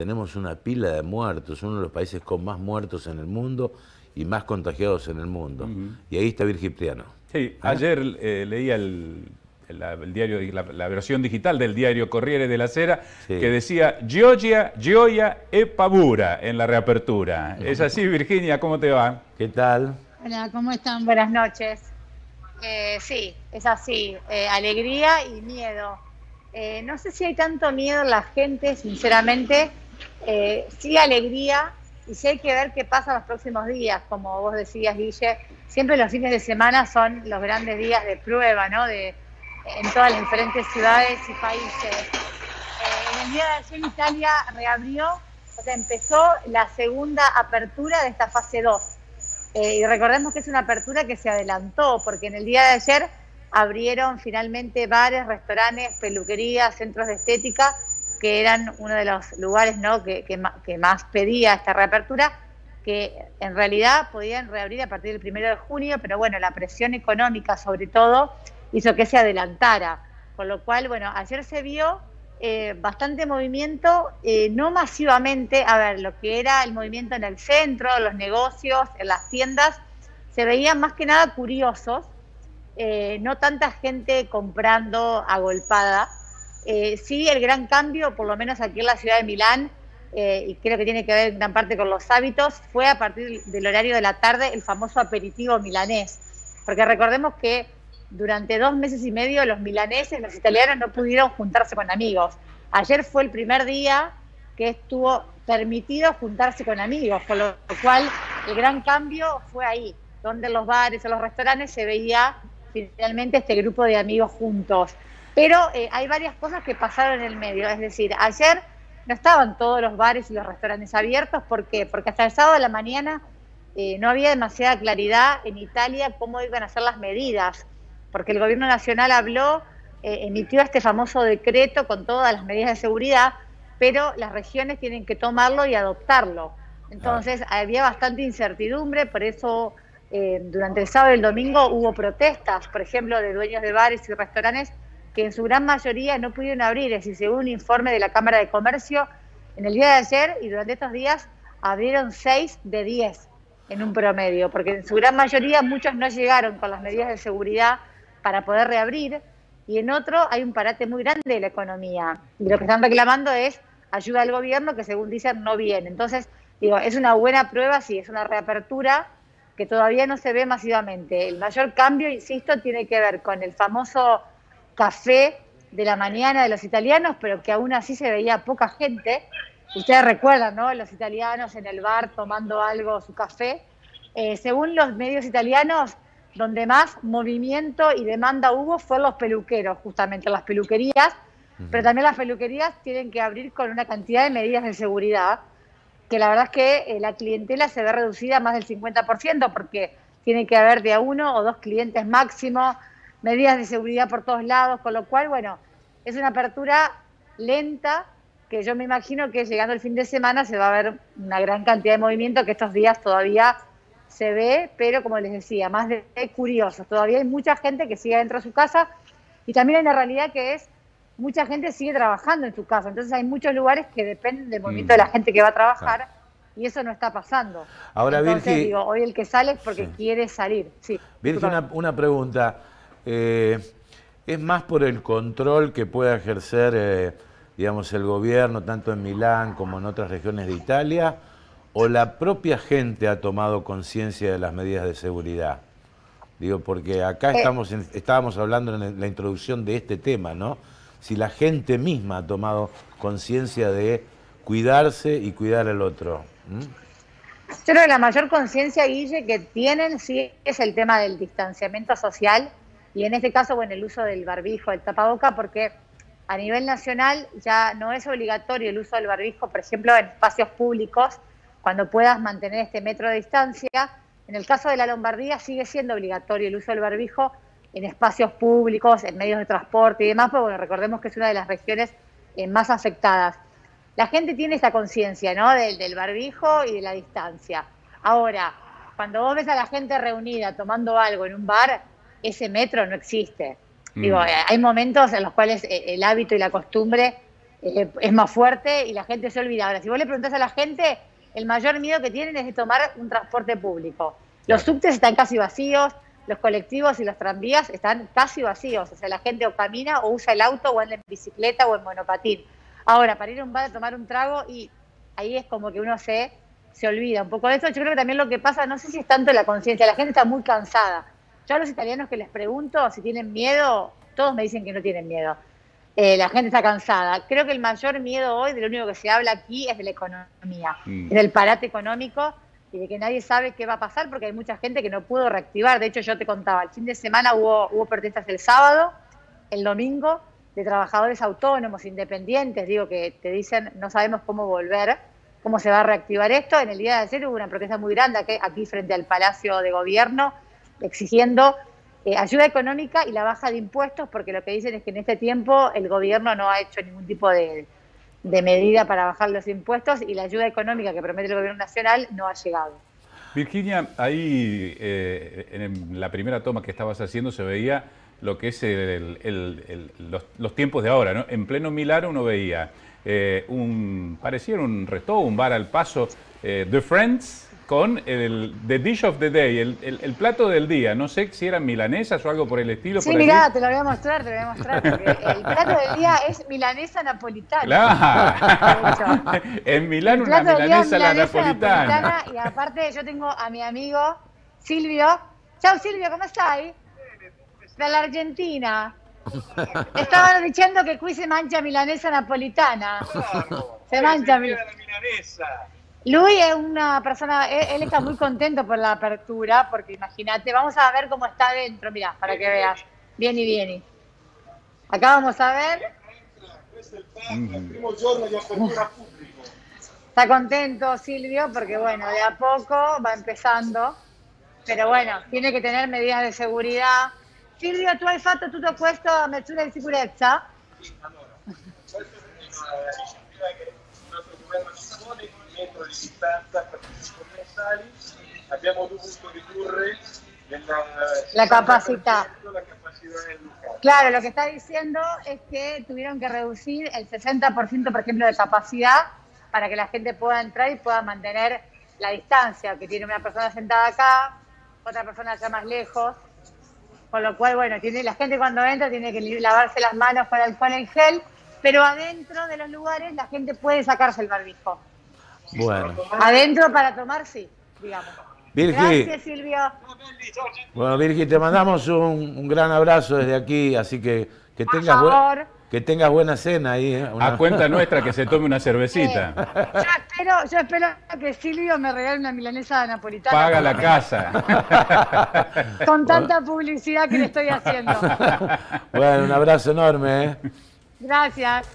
tenemos una pila de muertos, uno de los países con más muertos en el mundo y más contagiados en el mundo. Y ahí está Virgipliano. Sí, ayer leía el diario, la versión digital del diario Corriere della Sera, Sí. que decía Gioia e paura en la reapertura. ¿Es así, Virginia? ¿Cómo te va? ¿Qué tal? Hola, ¿cómo están? Buenas noches. Sí, es así, alegría y miedo. No sé si hay tanto miedo en la gente, sinceramente. Sí, alegría, y sí hay que ver qué pasa los próximos días, como vos decías, Guille. Siempre los fines de semana son los grandes días de prueba, ¿no? En todas las diferentes ciudades y países. En el día de ayer Italia reabrió, o sea, empezó la segunda apertura de esta fase 2. Y recordemos que es una apertura que se adelantó, porque en el día de ayer abrieron finalmente bares, restaurantes, peluquerías, centros de estética, que eran uno de los lugares, ¿no?, que más pedía esta reapertura, que en realidad podían reabrir a partir del 1 de junio, pero bueno, la presión económica sobre todo hizo que se adelantara. Con lo cual, bueno, ayer se vio bastante movimiento, no masivamente. A ver, lo que era el movimiento en el centro, los negocios, en las tiendas, se veían más que nada curiosos, no tanta gente comprando agolpada. Sí, el gran cambio, por lo menos aquí en la ciudad de Milán, y creo que tiene que ver en gran parte con los hábitos, fue a partir del horario de la tarde el famoso aperitivo milanés. Porque recordemos que durante 2 meses y medio los milaneses, los italianos, no pudieron juntarse con amigos. Ayer fue el primer día que estuvo permitido juntarse con amigos, con lo cual el gran cambio fue ahí, donde en los bares o los restaurantes se veía finalmente este grupo de amigos juntos. Pero hay varias cosas que pasaron en el medio, es decir, ayer no estaban todos los bares y los restaurantes abiertos. ¿Por qué? Porque hasta el sábado de la mañana no había demasiada claridad en Italia cómo iban a ser las medidas, porque el gobierno nacional habló, emitió este famoso decreto con todas las medidas de seguridad, pero las regiones tienen que tomarlo y adoptarlo. Entonces había bastante incertidumbre, por eso durante el sábado y el domingo hubo protestas, por ejemplo, de dueños de bares y restaurantes que en su gran mayoría no pudieron abrir. Es decir, según un informe de la Cámara de Comercio, en el día de ayer y durante estos días abrieron 6 de 10 en un promedio, porque en su gran mayoría muchos no llegaron con las medidas de seguridad para poder reabrir, y en otro hay un parate muy grande de la economía, y lo que están reclamando es ayuda del gobierno, que según dicen no viene. Entonces, digo, es una buena prueba, sí, es una reapertura que todavía no se ve masivamente. El mayor cambio, insisto, tiene que ver con el famoso café de la mañana de los italianos, pero que aún así se veía poca gente. Ustedes recuerdan, ¿no?, los italianos en el bar tomando algo, su café. Según los medios italianos, donde más movimiento y demanda hubo fue los peluqueros, justamente las peluquerías, pero también las peluquerías tienen que abrir con una cantidad de medidas de seguridad, que la verdad es que la clientela se ve reducida a más del 50%, porque tiene que haber de a 1 o 2 clientes máximo, medidas de seguridad por todos lados, con lo cual, bueno, es una apertura lenta, que yo me imagino que llegando el fin de semana se va a ver una gran cantidad de movimiento, que estos días todavía se ve, pero como les decía, más de curiosos. Todavía hay mucha gente que sigue dentro de su casa, y también hay una realidad que es, mucha gente sigue trabajando en su casa. Entonces hay muchos lugares que dependen del movimiento de la gente que va a trabajar, y eso no está pasando. Ahora, entonces, Virgi, digo, hoy el que sale es porque quiere salir. Sí, Virgi, una pregunta. ¿Es más por el control que pueda ejercer, digamos, el gobierno, tanto en Milán como en otras regiones de Italia, o la propia gente ha tomado conciencia de las medidas de seguridad? Digo, porque acá estábamos hablando en la introducción de este tema, ¿no? Si la gente misma ha tomado conciencia de cuidarse y cuidar al otro. Yo creo que la mayor conciencia, Guille, que tienen sí es el tema del distanciamiento social, y en este caso, bueno, el uso del barbijo, del tapaboca, porque a nivel nacional ya no es obligatorio el uso del barbijo, por ejemplo, en espacios públicos, cuando puedas mantener este metro de distancia. En el caso de la Lombardía sigue siendo obligatorio el uso del barbijo en espacios públicos, en medios de transporte y demás, pero bueno, recordemos que es una de las regiones más afectadas. La gente tiene esta conciencia, ¿no?, del barbijo y de la distancia. Ahora, cuando vos ves a la gente reunida tomando algo en un bar, ese metro no existe. Digo, hay momentos en los cuales el hábito y la costumbre es más fuerte y la gente se olvida. Ahora, si vos le preguntás a la gente, el mayor miedo que tienen es de tomar un transporte público. Los subtes están casi vacíos, los colectivos y los tranvías están casi vacíos. O sea, la gente o camina o usa el auto o anda en bicicleta o en monopatín. Ahora, para ir a un bar a tomar un trago, y ahí es como que uno se olvida un poco de eso. Yo creo que también lo que pasa, no sé si es tanto la conciencia, la gente está muy cansada. Yo a los italianos que les pregunto si tienen miedo, todos me dicen que no tienen miedo. La gente está cansada. Creo que el mayor miedo hoy, de lo único que se habla aquí, es de la economía, es del parate económico y de que nadie sabe qué va a pasar porque hay mucha gente que no pudo reactivar. De hecho, yo te contaba, el fin de semana hubo protestas el sábado, el domingo, de trabajadores autónomos, independientes, digo, que te dicen no sabemos cómo volver, cómo se va a reactivar esto. En el día de ayer hubo una protesta muy grande aquí frente al Palacio de Gobierno, exigiendo ayuda económica y la baja de impuestos, porque lo que dicen es que en este tiempo el gobierno no ha hecho ningún tipo de medida para bajar los impuestos y la ayuda económica que promete el gobierno nacional no ha llegado. Virginia, ahí en la primera toma que estabas haciendo se veía lo que es los tiempos de ahora, ¿no? En pleno Milán uno veía pareciera un restaurante, un bar al paso, The Friends, con The Dish of the Day, el plato del día. No sé si eran milanesas o algo por el estilo. Sí, mirá, te lo voy a mostrar, porque el plato del día es milanesa napolitana. Claro. En Milán una milanesa la napolitana. Y aparte yo tengo a mi amigo Silvio. Ciao Silvio, ¿cómo estás? Dall'Argentina. Estaban diciendo que qui se mangia milanesa napolitana. Claro, se mangia milanesa. Luis es una persona, él está muy contento por la apertura, porque imagínate, vamos a ver cómo está adentro, mirá, para que veas. Vieni. Acá vamos a ver. Está contento Silvio, porque bueno, de a poco va empezando, pero bueno, tiene que tener medidas de seguridad. Silvio, tu hai fatto tutto questo a misura di sicurezza? Metro di distanza per tutti i commensali, abbiamo dovuto ridurre la capacidad del local. Claro, lo que está diciendo es que tuvieron que reducir el 60%, por ejemplo, de capacidad para que la gente pueda entrar y pueda mantener la distancia, que tiene una persona sentada acá, otra persona allá más lejos, con lo cual, bueno, la gente cuando entra tiene que lavarse las manos con alcohol en gel, pero adentro de los lugares la gente puede sacarse el barbijo. Bueno. Adentro para tomar, sí, digamos. Virgi, gracias, Silvio. Bueno, Virgi, te mandamos un gran abrazo desde aquí, así que tengas buena cena ahí. A cuenta nuestra que se tome una cervecita. Yo espero que Silvio me regale una milanesa napolitana. Paga la casa. Con tanta publicidad que le estoy haciendo. Bueno, un abrazo enorme. Gracias.